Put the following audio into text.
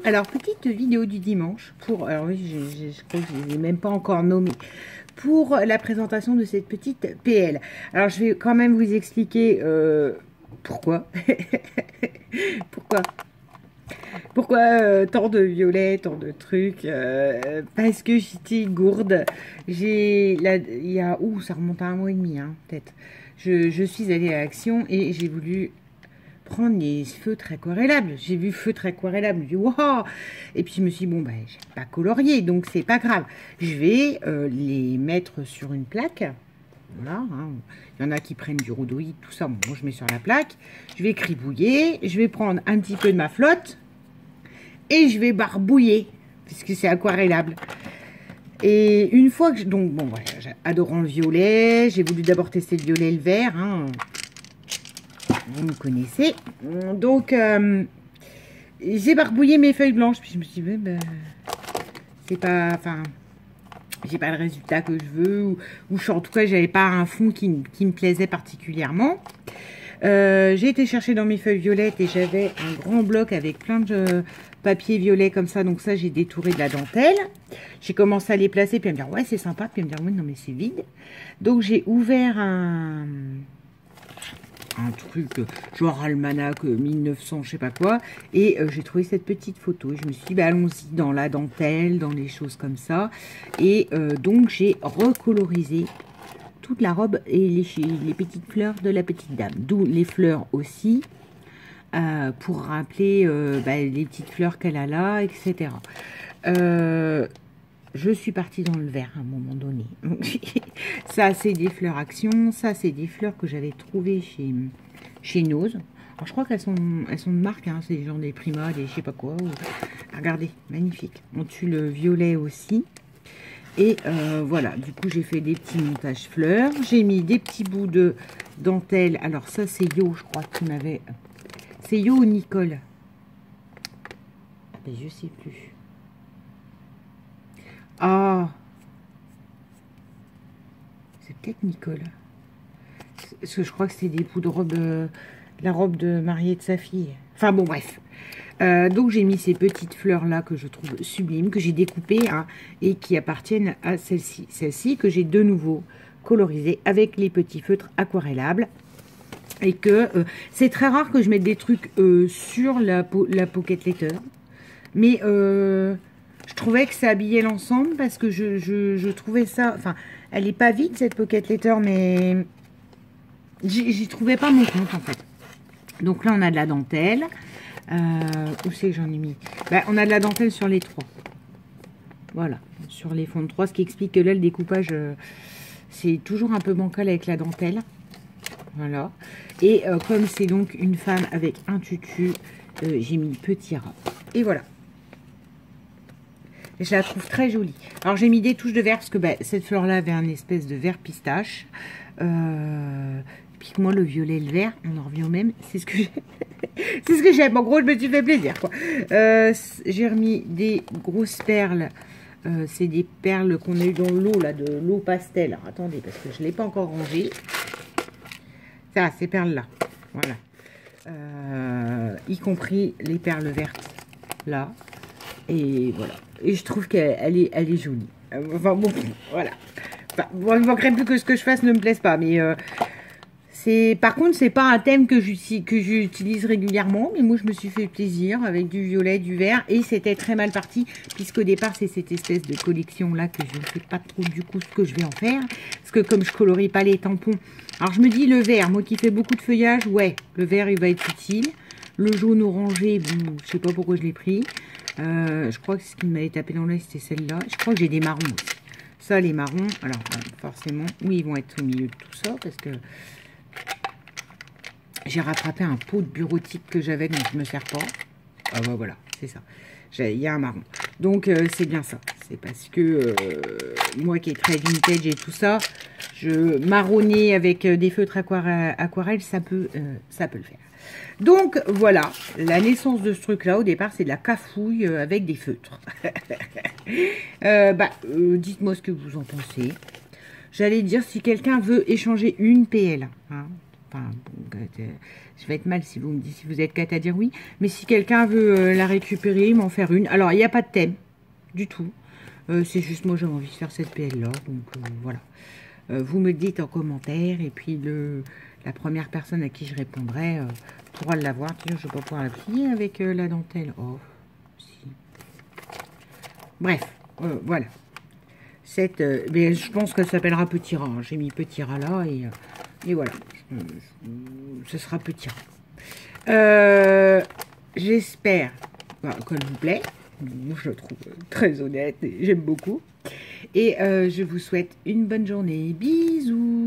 Alors, petite vidéo du dimanche pour... Alors oui, je crois que je ne les ai même pas encore nommés. Pour la présentation de cette petite PL. Alors, je vais quand même vous expliquer pourquoi. Pourquoi tant de violets, tant de trucs parce que j'étais gourde. Il y a... Ouh, ça remonte à 1 mois et demi, hein, peut-être. Je suis allée à Action et j'ai voulu prendre les feutres aquarellables. J'ai vu feutres aquarellables, j'ai dit waouh. Et puis je me suis dit bon bah j'ai pas colorié donc c'est pas grave. Je vais les mettre sur une plaque. Voilà, hein. Il y en a qui prennent du rhodoïde, tout ça. Bon, moi je mets sur la plaque. Je vais cribouiller. Je vais prendre un petit peu de ma flotte et je vais barbouiller puisque c'est aquarellable. Et une fois que donc bon voilà, adorant le violet, j'ai voulu d'abord tester le violet et le vert. Hein. Vous me connaissez. Donc, j'ai barbouillé mes feuilles blanches. Puis je me suis dit, ben, c'est pas... Enfin, j'ai pas le résultat que je veux. Ou en tout cas, j'avais pas un fond qui me plaisait particulièrement. J'ai été chercher dans mes feuilles violettes et j'avais un grand bloc avec plein de papier violet comme ça. Donc ça, j'ai détouré de la dentelle. J'ai commencé à les placer. Puis à me dire, ouais, c'est sympa. Puis à me dire, oui, non, mais c'est vide. Donc, j'ai ouvert un truc genre almanach 1900 je sais pas quoi et j'ai trouvé cette petite photo et je me suis dit bah, allons-y dans la dentelle, dans les choses comme ça et donc j'ai recolorisé toute la robe et les petites fleurs de la petite dame, d'où les fleurs aussi pour rappeler bah, les petites fleurs qu'elle a là, etc. Je suis partie dans le vert à un moment donné. Ça, c'est des fleurs Action. Ça, c'est des fleurs que j'avais trouvées chez Nose. Alors, je crois qu'elles sont de marque. Hein, c'est genre des Prima, des je sais pas quoi. Regardez, magnifique. On tue le violet aussi. Et voilà, du coup, j'ai fait des petits montages fleurs. J'ai mis des petits bouts de dentelle. Alors, ça, c'est Yo, je crois, qui m'avait... C'est Yo ou Nicole? Mais je sais plus. Ah, c'est peut-être Nicole. Parce que je crois que c'était des bouts de robe, la robe de mariée de sa fille. Enfin bon, bref. Donc j'ai mis ces petites fleurs-là que je trouve sublimes, que j'ai découpées hein, et qui appartiennent à celle-ci. Celle-ci que j'ai de nouveau colorisée avec les petits feutres aquarellables. Et que c'est très rare que je mette des trucs sur la pocket letter. Mais... je trouvais que ça habillait l'ensemble parce que je trouvais ça... Enfin, elle n'est pas vide cette pocket letter, mais j'y trouvais pas mon compte en fait. Donc là, on a de la dentelle. Où c'est que j'en ai mis? Ben, on a de la dentelle sur les trois. Voilà, sur les fonds de 3, ce qui explique que là, le découpage, c'est toujours un peu bancal avec la dentelle. Voilà. Et comme c'est donc une femme avec un tutu, j'ai mis petit rat. Et voilà. Et je la trouve très jolie. Alors, j'ai mis des touches de vert parce que bah, cette fleur-là avait un espèce de vert pistache. Puis que moi, le violet et le vert, on en revient au même. C'est ce que j'ai. C'est ce que j'aime. En gros, je me suis fait plaisir, quoi. J'ai remis des grosses perles. C'est des perles qu'on a eu dans l'eau, là, de l'eau pastel. Alors, attendez, parce que je ne l'ai pas encore rangée. Ça, ces perles-là. Voilà. Y compris les perles vertes, là. Et voilà. Et je trouve qu'elle est jolie. Enfin bon, voilà. Enfin, bon, il ne manquerait plus que ce que je fasse ne me plaise pas. Mais par contre, c'est pas un thème que j'utilise régulièrement. Mais moi, je me suis fait plaisir avec du violet, du vert. Et c'était très mal parti. Puisqu'au départ, c'est cette espèce de collection-là que je ne sais pas trop du coup ce que je vais en faire. Parce que comme je colorie pas les tampons. Alors, je me dis le vert, moi qui fais beaucoup de feuillage, ouais, le vert, il va être utile. Le jaune orangé, bon, je sais pas pourquoi je l'ai pris. Je crois que ce qui m'avait tapé dans l'œil, c'était celle-là. Je crois que j'ai des marrons aussi. Ça, les marrons, alors forcément, oui, ils vont être au milieu de tout ça parce que j'ai rattrapé un pot de bureautique que j'avais, donc je ne me sers pas. Ah bah voilà, c'est ça. Il y a un marron. Donc, c'est bien ça. C'est parce que moi qui est très vintage et tout ça, je marronner avec des feutres aquarelles, ça peut le faire. Donc, voilà, la naissance de ce truc-là, au départ, c'est de la cafouille avec des feutres. Dites-moi ce que vous en pensez. J'allais dire, si quelqu'un veut échanger une PL, hein, Enfin, bon, je vais être mal si vous me dites, si vous êtes quatre à dire oui. Mais si quelqu'un veut la récupérer, m'en faire une. Alors, il n'y a pas de thème du tout. C'est juste moi, j'ai envie de faire cette PL-là. Donc, voilà. Vous me le dites en commentaire. Et puis, la première personne à qui je répondrai pourra l'avoir. Tiens, je vais pas pouvoir la plier avec la dentelle. Oh, si. Bref, voilà. Mais je pense qu'elle s'appellera Petit Rat. J'ai mis Petit Rat là et voilà. Ce sera Petit Rat. J'espère qu'elle vous plaît. Je le trouve très honnête et j'aime beaucoup. Et je vous souhaite une bonne journée. Bisous.